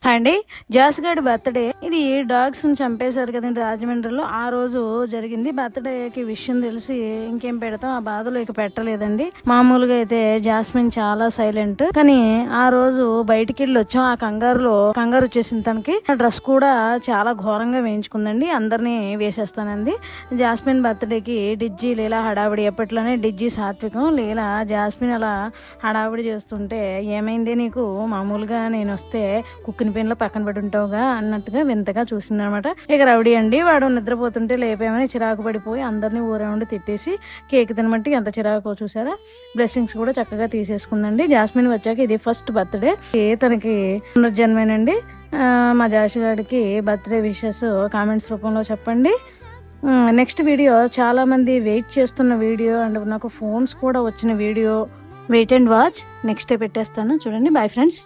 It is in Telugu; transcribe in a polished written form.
అండి జాస్గాడి బర్త్డే ఇది డాగ్స్ ని చంపేశారు కదండి రాజమండ్రిలో. ఆ రోజు జరిగింది. బర్త్డేకి విషయం తెలిసి ఇంకేం పెడతాం, ఆ బాధలో ఇక పెట్టలేదండి. మామూలుగా అయితే జాస్మిన్ చాలా సైలెంట్, కానీ ఆ రోజు బయటికి వెళ్ళి వచ్చాం. ఆ కంగారు వచ్చేసింది తనకి. డ్రెస్ కూడా చాలా ఘోరంగా వేయించుకుందండి. అందరినీ వేసేస్తానంది. జాస్మిన్ బర్త్డేకి డిజ్జి లీలా హడావిడి. ఎప్పట్లోనే డిజ్జి సాత్వికం, లీలా జాస్మిన్ అలా హడావిడి చేస్తుంటే ఏమైంది నీకు, మామూలుగా నేను వస్తే కుక్కిన పెన్లో పక్కన పడి ఉంటావుగా అన్నట్టుగా వింతగా చూసిందనమాట. ఇక రౌడీ అండి, వాడు నిద్రపోతుంటే లేపేమని చిరాకు పడిపోయి అందరినీ ఊరేమండి తిట్టేసి కేక్ తినమంటే ఎంత చిరాకు చూసారా. బ్లెస్సింగ్స్ కూడా చక్కగా తీసేసుకుందండి. జాస్మిన్ వచ్చాక ఇది ఫస్ట్ బర్త్డే తనకి పునర్జన్మేనండి. మా జాషిగాడికి బర్త్డే విషెస్ కామెంట్స్ రూపంలో చెప్పండి. నెక్స్ట్ వీడియో చాలామంది వెయిట్ చేస్తున్న వీడియో అండ్ నాకు ఫోన్స్ కూడా వచ్చిన video. Wait and watch. Next day పెట్టేస్తాను చూడండి. Bye friends.